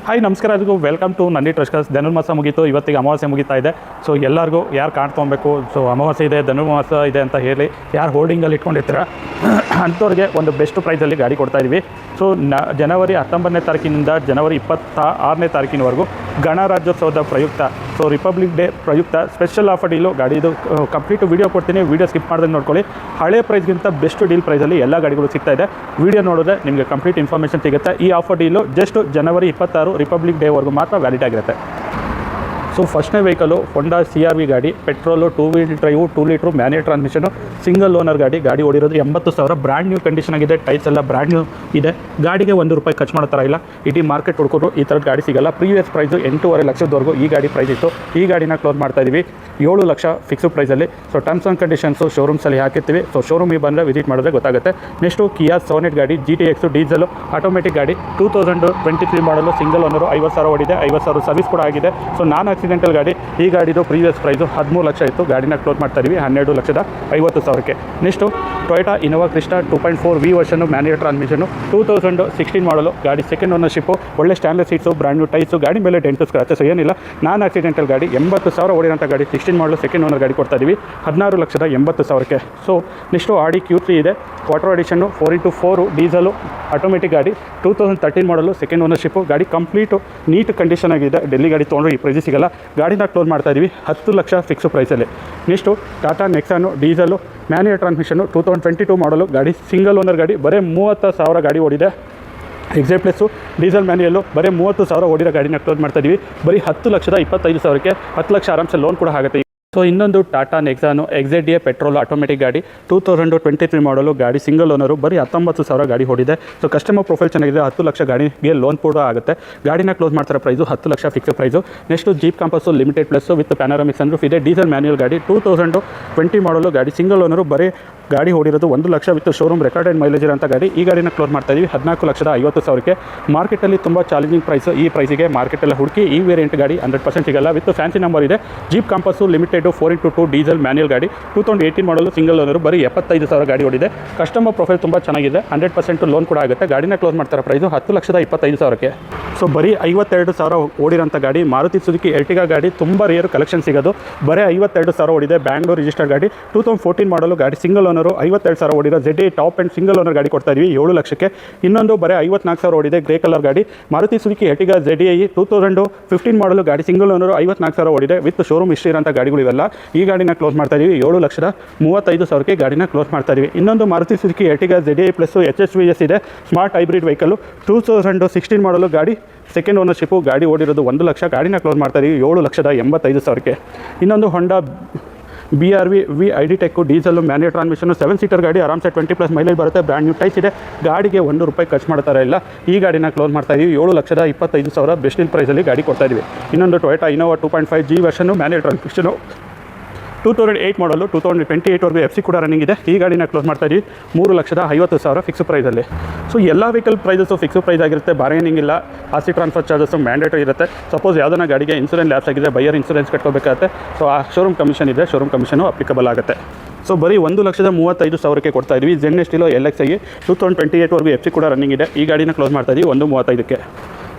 Hi ನಮಸ್ಕಾರ, ಅದಕ್ಕೂ welcome to Nandi ಟ್ರಸ್ಕರ್ಸ್. ಧನುರ್ಮಾಸ ಮುಗೀತು, ಇವತ್ತಿಗೆ ಅಮಾವಾಸ್ಯೆ ಮುಗಿತಾ ಇದೆ. ಸೊ ಎಲ್ಲರಿಗೂ ಯಾರು ಕಾರ್ಡ್ ತೊಗೊಬೇಕು, ಸೊ ಅಮಾವಾಸ್ಯೆ ಇದೆ, ಧನುರ್ಮಾಸ ಇದೆ ಅಂತ ಹೇಳಿ ಯಾರು ಹೋರ್ಡಿಂಗಲ್ಲಿ ಇಟ್ಕೊಂಡಿರ್ತೀರ ಅಂಥವ್ರಿಗೆ ಒಂದು ಬೆಸ್ಟ್ ಪ್ರೈಸಲ್ಲಿ ಗಾಡಿ ಕೊಡ್ತಾಯಿದ್ದೀವಿ. ಸೊ ಜನವರಿ 19ನೇ ತಾರೀಕಿನಿಂದ ಜನವರಿ 26ನೇ ತಾರೀಕಿನವರೆಗೂ ಗಣರಾಜ್ಯೋತ್ಸವದ ಪ್ರಯುಕ್ತ, ಸೊ ರಿಪಬ್ಲಿಕ್ ಡೇ ಪ್ರಯುಕ್ತ ಸ್ಪೆಷಲ್ ಆಫರ್ ಡೀಲು ಗಾಡಿದು ಕಂಪ್ಲೀಟ್ ವೀಡಿಯೋ ಕೊಡ್ತೀನಿ. ವೀಡಿಯೋ ಸ್ಕಿಪ್ ಮಾಡ್ದಂಗೆ ನೋಡ್ಕೊಳ್ಳಿ. ಹಳೆ ಪ್ರೈಸ್ಗಿಂತ ಬೆಸ್ಟ್ ಡೀಲ್ ಪ್ರೈಸಲ್ಲಿ ಎಲ್ಲ ಗಾಡಿಗಳು ಸಿಗ್ತಾ ಇದೆ. ವೀಡಿಯೋ ನೋಡಿದ್ರೆ ನಿಮಗೆ ಕಂಪ್ಲೀಟ್ ಇನ್ಫಾರ್ಮೇಷನ್ ಸಿಗುತ್ತೆ. ಈ ಆಫರ್ ಡೀಲು ಜಸ್ಟ್ ಜನವರಿ 26 ರಿಪಬ್ಲಿಕ್ ಡೇವರೆಗೂ ಮಾತ್ರ ವ್ಯಾಲಿಡ್ ಆಗಿರುತ್ತೆ. ಸೊ ಫಸ್ಟ್ನೇ ವೆಹಿಕಲು ಹೊಂಡಾ CR-V ಗಾಡಿ, petrol, 2 wheel drive, 2 litre, manual transmission, single owner ಗಾಡಿ ಓಡಿರೋದು 80,000. ಬ್ರ್ಯಾಂಡ್ ನ್ಯೂ ಕಂಡೀಷನ್ ಆಗಿದೆ. ಟೈರ್ಸ್ ಎಲ್ಲ ಬ್ರ್ಯಾಂಡ್ ನ್ಯೂ ಇದೆ. ಗಾಡಿಗೆ ₹1 ಖರ್ಚು ಮಾಡೋ ಥರ ಇಲ್ಲ. ಇಡೀ ಮಾರ್ಕೆಟ್ ಹುಡ್ಕೋರು ಈ ಥರದ ಗಾಡಿ ಸಿಗಲ್ಲ. ಪ್ರೀವಿಯಸ್ ಪ್ರೈಸು 8.5 ಲಕ್ಷದವರೆಗೂ ಈ ಗಾಡಿ ಪ್ರೈಸ್ ಇತ್ತು. ಈ ಗಾಡಿನ ಕ್ಲೋಸ್ ಮಾಡ್ತಾಯಿದ್ದೀವಿ 7 ಲಕ್ಷ ಫಿಕ್ಸ್ ಪ್ರೈಸಲ್ಲಿ. ಸೊ ಟರ್ಮ್ಸ್ ಆ್ಯಂಡ್ ಕಂಡೀಷನ್ಸು ಶೋರೂಮ್ಸಲ್ಲಿ ಹಾಕಿರ್ತೀವಿ. ಸೊ ಶೋರೂಮಿಗೆ ಬಂದರೆ ವಿಸಿಟ್ ಮಾಡಿದ್ರೆ ಗೊತ್ತಾಗುತ್ತೆ. ನೆಕ್ಸ್ಟು ಕಿಯಾ ಸೋನೆಟ್ ಗಾಡಿ, GTX ಡೀಸೆಲು ಆಟೋಮೆಟಿಕ್ ಗಾಡಿ, 2023 ಮಾಡಲು, ಸಿಂಗಲ್ ಓನರು, 50,000 ಓಡಿದೆ, 50,000 ಸರ್ವಿಸ್ ಕೂಡ ಆಗಿದೆ. ಸೊ ನಾನ್ ಆಕ್ಸಿಡೆಂಟಲ್ ಗಾಡಿ. ಈ ಗಾಡಿದು ಪ್ರೀವಿಯಸ್ ಪ್ರೈಸು 13 ಲಕ್ಷ ಇತ್ತು. ಗಾಡಿನ ಕ್ಲೋಸ್ ಮಾಡ್ತಾಯಿದ್ದೀವಿ 12,50,000ಕ್ಕೆ. Next Toyota Innova Crysta 2.4V version, manual transmission, 2016 ಮಾಡಲು ಗಾಡಿ, ಸೆಕೆಂಡ್ ಓನರ್ಶಿಪ್ಪು, ಒಳ್ಳೆ stainless seats, brand new tyres, ಗಾಡಿ ಮೇಲೆ ಡೆಂಟು ಸ್ಕ್ರಾಚಸ್ ಏನಿಲ್ಲ. ನಾನ್ ಆಕ್ಸಿಡೆಂಟಲ್ ಗಾಡಿ, 80,000 ಓಡಿರೋಂಥ ಗಾಡಿ, 16 ಮಾಡಲು ಸೆಕೆಂಡ್ ಓನರ್ ಗಾಡಿ ಕೊಡ್ತಾಯಿದ್ದೀವಿ 16,80,000ಕ್ಕೆ. ಸೊ ನೆಕ್ಸ್ಟು ಆಡಿ Q3 ಇದೆ, ಕ್ವಾರ್ಟರ್ ಎಡಿಷನ್ನು, 4x4 ಡೀಸಲು ಆಟೋಮೆಟಿಕ್ ಗಾಡಿ, 2013 ಮಾಡಲು, ಸೆಕೆಂಡ್ ಓನರ್ಶಿಪ್ಪು, ಗಾಡಿ ಕಂಪ್ಲೀಟು ನೀಟ್ ಕಂಡೀಷನ್ ಆಗಿದೆ. ಡೆಲ್ಲಿ ಗಾಡಿ ತೊಗೊಂಡ್ರೆ ಈ ಪ್ರೈಸ್ ಸಿಗಲ್ಲ. ಗಾಡಿನ ಕ್ಲೋಸ್ ಮಾಡ್ತಾಯಿದ್ದೀವಿ 10 ಲಕ್ಷ ಫಿಕ್ಸ್ ಪ್ರೈಸಲ್ಲಿ. Next Tata Nexon diesel, manual transmission, 2022 ಮಾಡಲು ಗಾಡಿ, ಸಿಂಗಲ್ ಓನರ್ ಗಾಡಿ, ಬರೀ 30,000 ಗಾಡಿ ಓಡಿದೆ. ಎಕ್ಸೆ ಪ್ಲಸ್ಸು ಡೀಸೆಲ್ ಮ್ಯಾನ್ಯುಯಲ್ಲು, ಬರೀ 30,000 ಓಡಿರೋ ಗಾಡಿನ ಕ್ಲೋಸ್ ಮಾಡ್ತಾಯಿದ್ದೀವಿ ಬರೀ 10,25,000ಕ್ಕೆ. 10 ಲಕ್ಷ ಆರಾಮ್ಸೆ ಲೋನ್ ಕೂಡ ಆಗುತ್ತೆ. ಸೊ ಇನ್ನೊಂದು ಟಾಟಾ ನೆಕ್ಸಾನು XZDA ಪೆಟ್ರೋಲ್ ಆಟೋಮೆಟಿಕ್ ಗಾಡಿ, 2023 ಮಾಡಲು ಗಾಡಿ, ಸಿಂಗಲ್ ಓನರು, ಬರೀ 19,000 ಗಾಡಿ ಹೊಡಿದೆ. ಸೊ ಕಸ್ಟಮರ್ ಪ್ರೊಫೈಲ್ ಚೆನ್ನಾಗಿದೆ. 10 ಲಕ್ಷ ಗಾಡಿಗೆ ಲೋನ್ ಕೂಡ ಆಗುತ್ತೆ. ಗಾಡಿನ ಕ್ಲೋಸ್ ಮಾಡ್ತಾರೆ ಪ್ರೈಸು 10 ಲಕ್ಷ fix price. Next Jeep Compass Limited Plus with panoramic sunroof ಇದೆ. ಡೀಸೆಲ್ ಮ್ಯಾನ್ಯುಯಲ್ ಗಾಡಿ, 2020 ಮಾಡಲು ಗಾಡಿ, ಸಿಂಗಲ್ ಓನರು, ಬರೀ ಗಾಡಿ ಹೊಡಿರೋದು 1 ಲಕ್ಷ ವಿತ್ ಶೋರೂಮ್ ರೆಕಾರ್ಡೆಡ್ ಮೈಲೇಜ್ ಇರೋಂಥ ಗಾಡಿ. ಈ ಗಾಡಿನ ಕ್ಲೋಸ್ ಮಾಡ್ತಾಯಿದ್ದೀವಿ 14,50,000ಕ್ಕೆ. ಮಾರ್ಕೆಟಲ್ಲಿ ತುಂಬ ಚಾಲೆಂಜಿಂಗ್ ಪ್ರೈಸು. ಈ ಪ್ರೈಸಿಗೆ ಮಾರ್ಕೆಟಲ್ಲಿ ಹುಡುಕಿ ಈ ವೇರಿಯಂಟ್ ಗಾಡಿ 100% ಸಿಗಲ್ಲ. ವಿತ್ ಫ್ಯಾನ್ಸಿ ನಂಬರ್ ಇದೆ. Jeep Compass Limited 4x2 diesel manual ಗಾಡಿ, 2018 ಮಾಡಲು, ಸಿಂಗಲ್ ಓನರು, ಬರೀ 75,000 ಗಾಡಿ ಓಡಿದೆ. ಕಸ್ಟಮರ್ ಪ್ರೊಫೈಲ್ ತುಂಬ ಚೆನ್ನಾಗಿದೆ. 100% ಲೋನ್ ಕೂಡ ಆಗುತ್ತೆ. ಗಾಡಿನ ಕ್ಲೋಸ್ ಮಾಡ್ತಾರೆ ಪ್ರೈಸು 10,25,000ಕ್ಕೆ. ಸೊ ಬರೀ 52,000 ಓಡಿರೋಂಥ ಗಾಡಿ, ಮಾರುತಿ ಸುಜುಕಿ ಎರ್ಟಿಗಾ ಗಾಡಿ, ತುಂಬ ರೇರ್ ಕಲೆಕ್ಷನ್ ಸಿಗೋದು. ಬರೀ 52,000 ಓಡಿದೆ. ಬ್ಯಾಂಗ್ಳೂರ್ ರಿಜಿಸ್ಟರ್ಡ್ ಗಾಡಿ, 2014 ಮಾಡಲು ಗಾಡಿ, single owner, 52,000 ಓಡಿರೋ ZDA top and single owner ಗಾಡಿ ಕೊಡ್ತಾಯಿದ್ವಿ 7 ಲಕ್ಷಕ್ಕೆ. ಇನ್ನೊಂದು ಬರೀ 54,000 ಓಡಿದೆ, ಗ್ರೇ ಕಲರ್ ಗಾಡಿ, ಮಾರುತಿ ಸುಜುಕಿ ಎರ್ಟಿಗಾ ZDA 2015 ಮಾಡಲು ಗಾಡಿ, ಸಿಂಗಲ್ ಓನರು, 54,000 ಓಡಿದೆ. ವಿತ್ ಶೋರೂಮ್ ಹಿಸ್ಟ್ರಿ ಇರೋಂಥ ಗಾಡಿಗಳು ಇವೆಲ್ಲ. ಈ ಗಾಡಿನ ಕ್ಲೋಸ್ ಮಾಡ್ತಾಯಿದ್ದೀವಿ 7,35,000ಕ್ಕೆ. ಗಾಡಿನ ಕ್ಲೋಸ್ ಮಾಡ್ತಾಯಿದ್ದೀವಿ. ಇನ್ನೊಂದು Maruti Suzuki Ertiga ZDA plus HSVS ಇದೆ, ಸ್ಮಾರ್ಟ್ ಹೈಬ್ರಿಡ್ ವೆಹಿಕಲ್ಲು, 2016 ಮಾಡಲು ಗಾಡಿ, ಸೆಕೆಂಡ್ ಓನರ್ಶಿಪ್ಪು, ಗಾಡಿ ಓಡಿರೋದು 1 ಲಕ್ಷ. ಗಾಡಿನ ಕ್ಲೋಸ್ ಮಾಡ್ತಾಯಿದ್ದೀವಿ 7,85,000ಕ್ಕೆ. ಇನ್ನೊಂದು ಹೊಂಡಾ BRV ID tech diesel, manual transmission, 7 seater ಗಾಡಿ, ಆರಾಮ್ಸೆ 20+ ಮೈಲೇಜ್ ಬರುತ್ತೆ. ಬ್ರ್ಯಾಂಡ್ ನ್ಯೂ ಟೈಸ್ ಇದೆ. ಗಾಡಿಗೆ ₹1 ಖರ್ಚು ಮಾಡ್ತಾರೆ ಇಲ್ಲ. ಈ ಗಾಡಿನ ಕ್ಲೋಸ್ ಮಾಡ್ತಾಯಿದ್ದೀವಿ 7,25,000 ಬೆಸ್ಟ್ ಡೀಲ್ ಪ್ರೈಸಲ್ಲಿ ಗಾಡಿ ಕೊಡ್ತಾಯಿದ್ದೀವಿ. ಇನ್ನೊಂದು ಟೊಯೋಟಾ ಇನೋವಾ 2.5G ವರ್ಷನು, ಮ್ಯಾನ್ಯುಯಲ್ ಟ್ರಾನ್ಸ್ಮಿಷನು, 2008 ಮಾಡಲು, 2028ವರೆಗೂ FC ಕೂಡ ರನ್ನಿಂಗ್ ಇದೆ. ಈ ಗಾಡಿನ ಕ್ಲೋಸ್ ಮಾಡ್ತಾಯಿದ್ದೀವಿ 3,50,000 ಫಿಕ್ಸ್ ಪ್ರೈಸಲ್ಲಿ. ಸೊ ಎಲ್ಲ ವೆಹಿಕಲ್ ಪ್ರೈಸಸ್ಸು ಫಿಕ್ಸ್ ಪ್ರೈಸ್ ಆಗಿರುತ್ತೆ. ಬಾರ್ಗೇನಿಂಗ್ ಇಲ್ಲ. ಆಸ್ತಿ ಟ್ರಾನ್ಸ್ಫರ್ ಚಾರ್ಜಸ್ಸು ಮ್ಯಾಂಡೇಟರಿ ಇರುತ್ತೆ. ಸಪೋಸ್ ಯಾವುದನ್ನ ಗಾಡಿಗೆ ಇನ್ಸೂರೆನ್ಸ್ ಲ್ಯಾಪ್ಸ್ ಆಗಿದೆ, ಬೈಯರ್ ಇನ್ಸೂರೆನ್ಸ್ ಕಟ್ಕೋಬೇಕಾಗುತ್ತೆ. ಸೊ ಆ ಶೋರೂಮ್ ಕಮಿಷನ್ ಇದೆ, ಶೋರೂಮ್ ಕಮಿಷನು ಅಪ್ಲಿಕಬಲ್ ಆಗುತ್ತೆ. ಸೊ ಬರೀ 1,35,000ಕ್ಕೆ ಕೊಡ್ತಾಯಿದ್ವಿ. ZN Stilo LXi 2028ವರೆಗೂ FC ಕೂಡ ರನ್ನಿಂಗ್ ಇದೆ. ಈ ಗಾಡಿನ ಕ್ಲೋಸ್ ಮಾಡ್ತಾಯಿದ್ದೀವಿ 1,35,000ಕ್ಕೆ.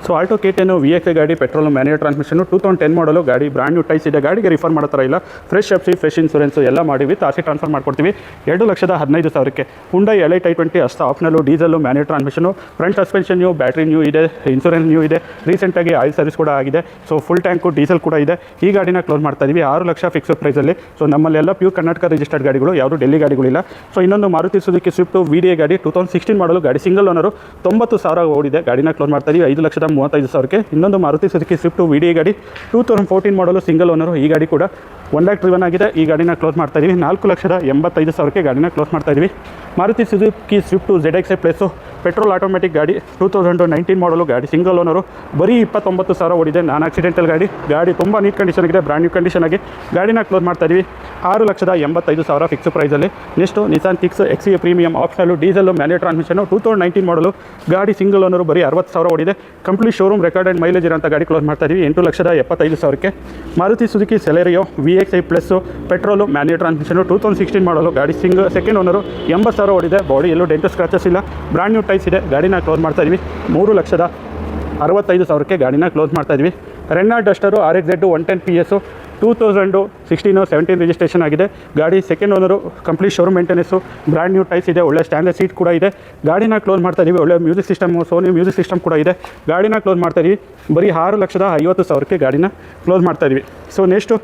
ಸೊ ಆಲ್ಟೋ K10 VXi ಗಾಡಿ, ಪೆಟ್ರೋಲು, ಮ್ಯಾನ್ಯುಯಲ್ ಟ್ರಾನ್ಸ್ಮಿಷನ್ನು, 2010 ಮಾಡಲು ಗಾಡಿ, ಬ್ರ್ಯಾಂಡ್ ನ್ಯೂ ಟೈಸ್ ಇದೆ. ಗಾಡಿಗೆ ರಿಫರ್ ಮಾಡೋ ಥರ ಇಲ್ಲ. ಫ್ರೆಶ್ FC, ಫ್ರೆಶ್ ಇನ್ಸೂರೆನ್ಸು ಎಲ್ಲ ಮಾಡಿ ವಿತ್ ಆರ್ಸಿ ಟ್ರಾನ್ಸ್ಫರ್ ಮಾಡ್ಕೊಡ್ತೀವಿ 2,15,000ಕ್ಕೆ. ಹುಂಡೈ Elite i20 ಅಷ್ಟ optional, diesel, manual transmission, front suspension new, battery new ಇದೆ, ಇನ್ಸೂರೆನ್ಸ್ ನ್ಯೂ ಇದೆ. ರೀಸೆಂಟಾಗಿ ಆಯಿಲ್ ಸರ್ವಿಸ್ ಕೂಡ ಆಗಿದೆ. ಸೊ ಫುಲ್ ಟ್ಯಾಂಕು ಡೀಸೆಲ್ ಕೂಡ ಇದೆ. ಈ ಗಾಡಿನ ಕ್ಲೋಸ್ ಮಾಡ್ತಾಯಿದ್ದೀವಿ 6 ಲಕ್ಷ ಫಿಕ್ಸ್ ಪ್ರೈಸಲ್ಲಿ. ಸೊ ನಮ್ಮಲ್ಲೆಲ್ಲ ಪ್ಯೂರ್ ಕರ್ನಾಟಕ ರಿಜಿಸ್ಟರ್ಡ್ ಗಾಡಿಗಳು, ಯಾವುದು ಡೆಲ್ಲಿ ಗಾಡಿಗಳಿಲ್ಲ. ಸೊ ಇನ್ನೊಂದು ಮಾರುತಿ ಸುಜುಕಿ ಸ್ವಿಫ್ಟು VDA ಗಾಡಿ, 2016 ಮಾಡಲು ಗಾಡಿ, ಸಿಂಗಲ್ ಓನರು, 90,000 ಓಡಿದೆ. ಗಾಡಿನ ಕ್ಲೋಸ್ ಮಾಡ್ತಾಯಿದ್ದೀವಿ 5,35,000ಕ್ಕೆ. ಇನ್ನೊಂದು ಮಾರುತಿ ಸುಜುಕಿ ಸ್ವಿಫ್ಟು VDA ಗಾಡಿ, 2014 ಮಾಡಲು, ಸಿಂಗಲ್ ಓನರು. ಈ ಗಾಡಿ ಕೂಡ 1 ಲ್ಯಾಕ್ ಡ್ರಿವನ್ ಆಗಿದೆ. ಈ ಗಾಡಿನ ಕ್ಲೋಸ್ ಮಾಡ್ತಾಯಿದ್ದೀವಿ 4,85,000ಕ್ಕೆ. ಗಾಡಿನ ಕ್ಲೋಸ್ ಮಾಡ್ತಾಯಿದ್ದೀವಿ. Maruti Suzuki Swift ZXi plus, petrol automatic ಗಾಡಿ, 2019 ಮಾಡಲು ಗಾಡಿ, ಸಿಂಗಲ್ ಓನರು, ಬರೀ 29,000 ಓಡಿದೆ. ನಾನ್ ಆಕ್ಸಿಡೆಂಟಲ್ ಗಾಡಿ, ಗಾಡಿ ತುಂಬ ನೀಟ್ ಕಂಡೀಷನ್ ಆಗಿದೆ. ಬ್ರ್ಯಾಂಡ್ ನ್ಯೂ ಕಂಡೀಷನ್ ಆಗಿ ಗಾಡಿನ ಕ್ಲೋಸ್ ಮಾಡ್ತಾಯಿದ್ದೀವಿ 6,85,000 ಫಿಕ್ಸ್ ಪ್ರೈಸಲ್ಲಿ. Next Nissan Kicks XE premium optional, diesel, manual transmission, 2019 ಮಾಡಲು ಗಾಡಿ, ಸಿಂಗಲ್ ಓನರು, ಬರೀ 60,000 ಓಡಿದೆ. ಕಂಪ್ಲೀಟ್ ಶೋರೂಮ್ ರೆಕಾರ್ಡೆಡ್ ಮೈಲೇಜ್ ಇರೋಂಥ ಗಾಡಿ ಕ್ಲೋಸ್ ಮಾಡ್ತಾಯಿದ್ದೀವಿ 8,75,000ಕ್ಕೆ. Maruti Suzuki Celerio VXi plus, petrol, manual transmission, 2016 ಮಾಡಲು ಗಾಡಿ, ಸೆಕೆಂಡ್ ಓನರು, 80,000 ಓಡಿದೆ. ಬಾಡಿ ಎಲ್ಲೂ ಡೆಂಟು ಸ್ಕ್ರಾಚಸ್ ಇಲ್ಲ. ಬ್ರ್ಯಾಂಡ್ ನ್ಯೂ ಟೈಸ್ ಇದೆ. ಗಾಡಿನ ಕ್ಲೋಸ್ ಮಾಡ್ತಾಯಿದ್ದೀವಿ 3,00,000 65,000ಕ್ಕೆ ಗಾಡಿನ ಕ್ಲೋಸ್ ಮಾಡ್ತಾಯಿದ್ವಿ. Renault Duster RXZ 110 PS 2016 17 registration ಆಗಿದೆ. ಗಾಡಿ second owner, complete showroom maintenance, brand new tyres ಇದೆ, ಒಳ್ಳೆ ಸ್ಟ್ಯಾಂಡರ್ಡ್ ಸೀಟ್ ಕೂಡ ಇದೆ. ಗಾಡಿನ ಕ್ಲೋಸ್ ಮಾಡ್ತಾಯಿದ್ದೀವಿ. ಒಳ್ಳೆ music system, Sony music system ಕೂಡ ಇದೆ. ಗಾಡಿನ ಕ್ಲೋಸ್ ಮಾಡ್ತಾಯಿದ್ದೀವಿ ಬರೀ 6,50,000ಕ್ಕೆ ಗಾಡಿನ ಕ್ಲೋಸ್ ಮಾಡ್ತಾಯಿದ್ವಿ. So next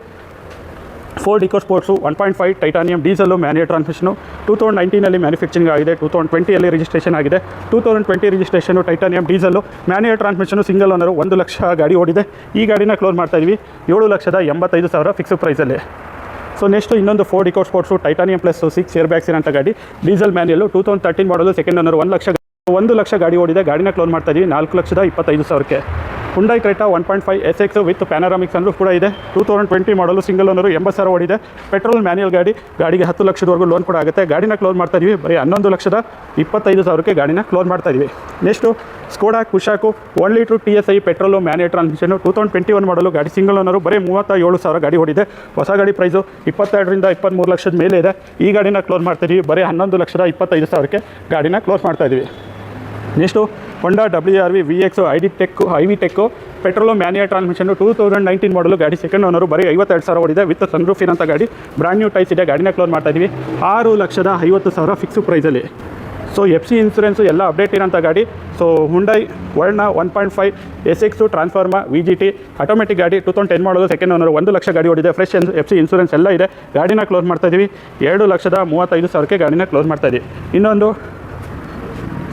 Ford EcoSports 1.5 titanium diesel manual transmission 2019 manufacturing ಆಗಿದೆ, 2020 ರಿಜಿಸ್ಟ್ರೇಷನ್ ಆಗಿದೆ. 2020 registration titanium diesel manual transmission, single owner, 1 ಲಕ್ಷ ಗಾಡಿ ಓಡಿದೆ. ಈ ಗಾಡಿನ ಕ್ಲೋಸ್ ಮಾಡ್ತಾಯಿದ್ವಿ 7,85,000 ಫಿಕ್ಸ್ ಪ್ರೈಸಲ್ಲಿ. ಸೊ ನೆಕ್ಸ್ಟು ಇನ್ನೊಂದು Ford EcoSports titanium plus 6 airbags ಇರೋಂಥ ಗಾಡಿ, ಡೀಸೆಲ್ ಮ್ಯಾನ್ಯುಯಲ್ಲು, 2013 ಮಾಡಲು, ಸೆಕೆಂಡ್ ಓನರು, 1 ಲಕ್ಷ ಗಾಡಿ ಓಡಿದೆ. ಗಾಡಿನ ಕ್ಲೋಸ್ ಮಾಡ್ತಾಯಿದ್ವಿ 4,25,000ಕ್ಕೆ. Hyundai Creta 1.5 SX with panoramic sunroof ಕೂಡ ಇದೆ. 2020 ಮಾಡಲು, ಸಿಂಗಲ್ ಓನರು, 80,000 ಓಡಿದೆ. ಪೆಟ್ರೋಲ್ ಮ್ಯಾನ್ಯುಯಲ್ ಗಾಡಿ, ಗಾಡಿಗೆ 10 ಲಕ್ಷದವರೆಗೂ ಲೋನ್ ಕೂಡ ಆಗುತ್ತೆ. ಗಾಡಿನ ಕ್ಲೋಸ್ ಮಾಡ್ತಾಯಿದ್ವಿ ಬರೀ 11,25,000ಕ್ಕೆ ಗಾಡಿನ ಕ್ಲೋಸ್ ಮಾಡ್ತಾಯಿದ್ವಿ. Next Skoda Kushaq 1 litre TSI petrol manual transmission, 2021 model, ಗಾಡಿ ಸಿಂಗಲ್ ಓನರು, ಬರೀ 37,000 ಗಾಡಿ ಓಡಿದೆ. ಹೊಸ ಗಾಡಿ ಪ್ರೈಸು 22ರಿಂದ 23 ಲಕ್ಷದ ಮೇಲೆ ಇದೆ. ಈ ಗಾಡಿನ ಕ್ಲೋಸ್ ಮಾಡ್ತಾಯಿದ್ವಿ ಬರೀ 11,25,000ಕ್ಕೆ ಗಾಡಿನ ಕ್ಲೋಸ್ ಮಾಡ್ತಾಯಿದ್ವಿ. ನೆಕ್ಸ್ಟು ಹೊಂಡಾ WRV VX ಐವಿ ಟೆಕ್ಕು ಪೆಟ್ರೋಲು ಮ್ಯಾನ್ಯುಯಲ್ ಟ್ರಾನ್ಸ್ಮಿಷನ್ನು, 2019 ಮಾಡಲು, ಗಾಡಿ ಸೆಕೆಂಡ್ ಓನರು, ಬರೀ 52,000 ಓಡಿದೆ. ವಿತ್ ಸನ್ರೂಫ್ ಇರೋಂಥ ಗಾಡಿ, ಬ್ರ್ಯಾಂಡ್ ನ್ಯೂ ಟೈಸ್ ಇದೆ. ಗಾಡಿನ ಕ್ಲೋಸ್ ಮಾಡ್ತಾಯಿದ್ವಿ 6,50,000 ಫಿಕ್ಸ್ ಪ್ರೈಸಲ್ಲಿ. ಸೊ FC ಇನ್ಸೂರೆನ್ಸು ಎಲ್ಲ ಅಪ್ಡೇಟ್ ಇರೋಂಥ ಗಾಡಿ. ಸೊ ಹುಂಡೈ ವರ್ಣ 1.5 SX ಟ್ರಾನ್ಸ್ಫಾರ್ಮಾ VGT ಆಟೋಮೆಟಿಕ್ ಗಾಡಿ, 2010 ಮಾಡಲು, ಸೆಕೆಂಡ್ ಓನರು, 1 ಲಕ್ಷ ಗಾಡಿ ಓಡಿದೆ. ಫ್ರೆಶ್ FC ಇನ್ಸೂರೆನ್ಸ್ ಎಲ್ಲ ಇದೆ. ಗಾಡಿನ ಕ್ಲೋಸ್ ಮಾಡ್ತಾಯಿದ್ವಿ 7,35,000ಕ್ಕೆ ಗಾಡಿನ ಕ್ಲೋಸ್ ಮಾಡ್ತಾಯಿದ್ವಿ. ಇನ್ನೊಂದು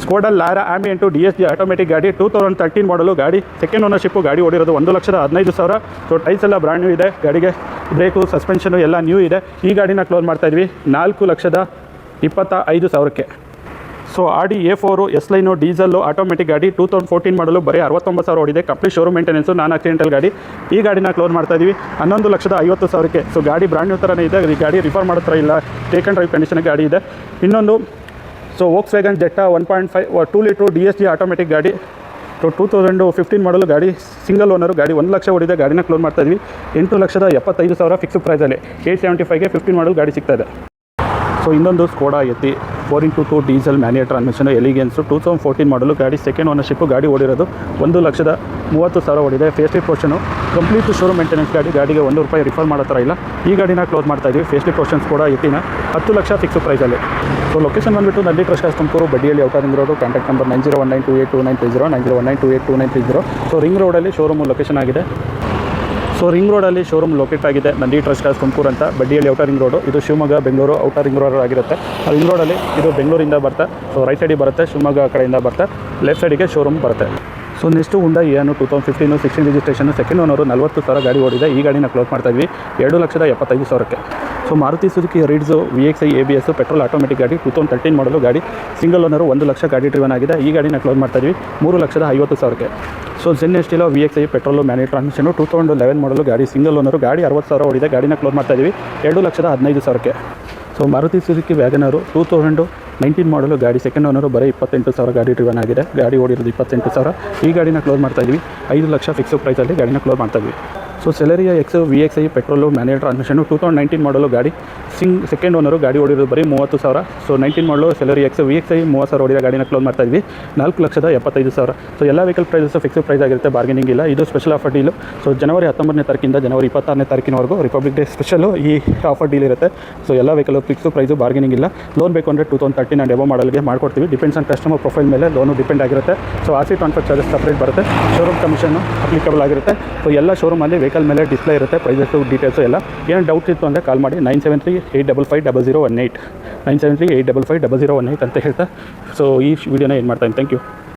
ಸ್ಕೋಡಾ ಲಾರಾ ಆಂಬಿಯಂಟು DSG ಆಟೋಮೆಟಿಕ್ ಗಾಡಿ, 2013 ಮಾಡಲು, ಗಾಡಿ ಸೆಕೆಂಡ್ ಓನರ್ಶಿಪ್ಪು, ಗಾಡಿ ಓಡಿರೋದು 1,15,000. ಸೊ ಟೈಸ್ ಎಲ್ಲ ಬ್ರ್ಯಾಂಡ್ ನ್ಯೂ ಇದೆ. ಗಾಡಿಗೆ ಬ್ರೇಕು, ಸಸ್ಪೆನ್ಷನು ಎಲ್ಲ ನ್ಯೂ ಇದೆ. ಈ ಗಾಡಿನ ಕ್ಲೋಸ್ ಮಾಡ್ತಾಯಿದ್ವಿ 4,25,000ಕ್ಕೆ. So Audi A4 S line diesel automatic ಗಾಡಿ, 2014 ಮಾಡಲು, ಬರೀ 69,000 ಓಡಿದೆ. Complete showroom maintenance, non accidental ಗಾಡಿ. ಈ ಗಾಡಿನ ಕ್ಲೋಸ್ ಮಾಡ್ತಾಯಿದ್ವಿ 11,50,000ಕ್ಕೆ. ಸೊ ಗಾಡಿ ಬ್ರ್ಯಾಂಡ್ ನ್ಯೂ ಥರನೇ ಇದೆ. ಈ ಗಾಡಿ ರಿಫರ್ ಮಾಡೋ ಥರ ಇಲ್ಲ, ಟೇಕ್ ಆ್ಯಂಡ್ ಡ್ರೈವ್ ಕಂಡೀಷನ್ ಗಾಡಿ ಇದೆ. ಇನ್ನೊಂದು so Volkswagen Jetta 1.5 2 litre DSG automatic ಗಾಡಿ, 2015 ಮಾಡಲು, ಗಾಡಿ ಸಿಂಗಲ್ ಓನರು, ಗಾಡಿ 1 ಲಕ್ಷ ಓಡಿದೆ. ಗಾಡಿನ ಕ್ಲೋಸ್ ಮಾಡ್ತಾಯಿದ್ವಿ 8,75,000 ಫಿಕ್ಸ್ ಪ್ರೈಸಲ್ಲಿ. 875ಗೆ 15 ಮಾಡಲು ಗಾಡಿ ಸಿಗ್ತಾಯಿದೆ. ಸೊ ಇನ್ನೊಂದು ಸ್ಕೋಡಾ ಎತ್ತಿ 4x2 ಡೀಸೆಲ್ ಮ್ಯಾನ್ಯುಯಲ್ ಟ್ರಾನ್ಸ್ಮಿಷನು ಎಲಿಗೆನ್ಸು, 2014 ಮಾಡಲು, ಗಾಡಿ ಸೆಕೆಂಡ್ ಓನರ್ಶಿಪ್ಪು, ಗಾಡಿ ಓಡಿರೋದು 1,30,000 ಓಡಿದೆ. Face lift portion, complete showroom maintenance ಗಾಡಿ. ಗಾಡಿಗೆ ₹1 ರಿಫರ್ ಮಾಡೋ ಥರ ಇಲ್ಲ. ಈ ಗಾಡಿನ ಕ್ಲೋಸ್ ಮಾಡ್ತಾಯಿದ್ವಿ ಫೇಸ್ ಲಿಫ್ಟ್ ಪೋರ್ಷನ್ಸ್ ಕೂಡ ಎತ್ತಿನ 10 ಲಕ್ಷ ಫಿಕ್ಸ್ ಪ್ರೈಸಲ್ಲಿ. ಸೊ ಲೊಕೇಶನ್ ಬಂದುಬಿಟ್ಟು ನಂದಿ ಟ್ರಸ್ಟ್ ಕಾಸ್ಟ್ ತುಮಕೂರು, ಬಡ್ಡಿಯಲ್ಲಿ outer ring road. Contact number 9019282930 9019282930. So ring ರೋಡಲ್ಲಿ ಶೋರೂಮು ಲೊಕೇಶನ್ ಆಗಿದೆ. ಸೊ ರಿಂಗ್ ರೋಡಲ್ಲಿ ಶೋರೂಮ್ ಲೊಕೇಟ್ ಆಗಿದೆ, ನಂದಿ ಟ್ರಸ್ಟ್ ಕಾಸ್ಟ್ ತುಮಕೂರು ಅಂತ, ಬಡ್ಡಿಯಲ್ಲಿ ಔಟರ್ ರಿಂಗ್ ರೋಡು. ಇದು Shivamogga Bengaluru outer ring road ಆಗಿರುತ್ತೆ. ರಿಂಗ್ ರೋಡಲ್ಲಿ ಇದು ಬೆಂಗಳೂರಿಂದ ಬರ್ತಾ, ಸೊ ರೈಟ್ ಸೈಡಿಗೆ ಬರುತ್ತೆ, ಶಿವಮೊಗ್ಗ ಕಡೆಯಿಂದ ಬರ್ತಾ ಲೆಫ್ಟ್ ಸೈಡಿಗೆ ಶೋರೂಮ್ ಬರುತ್ತೆ. ಸೊ ನೆಕ್ಸ್ಟು ಹುಂಡೈ ಏನು 2015 16 ರಿಜಿಸ್ಟ್ರೇಷನ್, ಸೆಕೆಂಡ್ ಓನರು, 40,000 ಗಾಡಿ ಓಡಿದೆ. ಈ ಗಾಡಿನ ಕ್ಲೋಸ್ ಮಾಡ್ತಾಯಿದ್ವಿ 2,75,000ಕ್ಕೆ. So Maruti Suzuki Ritz VXI ABS petrol automatic ಗಾಡಿ, 2013 ಮಾಡಲು, ಗಾಡಿ ಸಿಂಗಲ್ ಓನರು, 1 ಲಕ್ಷ ಗಾಡಿ ಡ್ರಿವನ್ ಆಗಿದೆ. ಈ ಗಾಡಿನ ಕ್ಲೋಸ್ ಮಾಡ್ತಾಯಿದ್ವಿ 3,50,000ಕ್ಕೆ. So Zen Estilo VXI petrol manual transmission, 2011 model, ಗಾಡಿ ಸಿಂಗಲ್ ಓನರು, ಗಾಡಿ 60,000 ಓಡಿದೆ. ಗಾಡಿನ ಕ್ಲೋಸ್ ಮಾಡ್ತಾಯಿದ್ವಿ 2,15,000ಕ್ಕೆ. ಸೊ ಮಾರುತಿ ಸುಜುಕಿ ವ್ಯಾಗನರು 2019 ಮಾಡಲು, ಗಾಡಿ ಸೆಕೆಂಡ್ ಓನರು, ಬರೀ 28,000 ಗಾಡಿ ಡ್ರಿವನ್ ಆಗಿದೆ. ಗಾಡಿ ಓಡಿರೋದು 28,000. ಈ ಗಾಡಿನ ಕ್ಲೋಸ್ ಮಾಡ್ತಾಯಿದ್ವಿ 5 ಲಕ್ಷ ಫಿಕ್ಸ್ ಪ್ರೈಸಲ್ಲಿ ಗಾಡಿನ ಕ್ಲೋಸ್ ಮಾಡ್ತಾಯಿದ್ವಿ. So Celerio X VXI petrol manual transmission, 2019 ಮಾಡಲು, ಗಾಡಿ ಸೆಕೆಂಡ್ ಓನರು, ಗಾಡಿ ಓಡಿರೋದು ಬರೀ 30,000. ಸೊ 19 ಮಾಡಲು ಸೆಲೆರಿ X VXI 30,000 ಓಡಿದ. ಗಾಡಿನ ಕ್ಲೋಸ್ ಮಾಡ್ತಾಯಿದ್ವಿ 4,75,000. ಸೊ ಎಲ್ಲ ವೆಹಿಕಲ್ ಪ್ರೈಸಸ್ ಫಿಕ್ಸ್ ಪ್ರೈಸ್ ಆಗಿರುತ್ತೆ, ಬಾರ್ಗೇನಿಂಗ್ ಇಲ್ಲ. ಇದು ಸ್ಪೆಷಲ್ ಆಫರ್ ಡೀಲು. ಸೊ ಜನವರಿ 19ನೇ ತಾರೀಕಿಂದ ಜನವರಿ 26ನೇ ತಾರೀಕಿನವರೆಗೂ ರಿಪಬ್ಲಿಕ್ ಡೇ ಸ್ಪೆಷಲು ಈ ಆಫರ್ ಡೀಲ್ ಇರುತ್ತೆ. ಸೊ ಎಲ್ಲ ವೆಹಿಕಲ್ ಫಿಕ್ಸ್ ಪ್ರೈಸು, ಬಾರ್ಗೇನಿಂಗ್ ಇಲ್ಲ. ಲೋನ್ ಬೇಕು ಅಂದರೆ 2013 ಆ್ಯಂಡ್ ಎಬೋ ಮಾಡಲ್ಗೆ ಮಾಡ್ಕೊಡ್ತೀವಿ. ಡಿಪೆಂಡ್ಸ್ ಆನ್ ಕಸ್ಟಮರ್ ಪ್ರೊಫೈಲ್ ಮೇಲೆ ಲೋನು ಡಿಪೆಂಡ್ ಆಗಿರುತ್ತೆ. So RC transfer charges separate ಬರುತ್ತೆ. ಶೋರೂಮ್ ಕಮಿಷನ್ನು ಅಪ್ಲಿಕಬಲ್ ಆಗಿರುತ್ತೆ. ಸೊ ಎಲ್ಲ ಶೋರೂಮಲ್ಲಿ ವೆಹಿಕಲ್ ಮೇಲೆ ಡಿಸ್ಪ್ಲೇ ಇರುತ್ತೆ, ಪ್ರೈಸಸ್ಸು ಡೀಟೇಲ್ಸು ಎಲ್ಲ. ಏನು ಡೌಟ್ಸ್ ಇತ್ತು ಅಂದರೆ ಕಾಲ್ ಮಾಡಿ 973-855-0018 973-855-0018 ಅಂತ ಹೇಳ್ತಾ ಸೊ ಈ ವಿಡಿಯೋನ ಏನು ಮಾಡ್ತಾಯಿದ್ದೀನಿ. Thank you.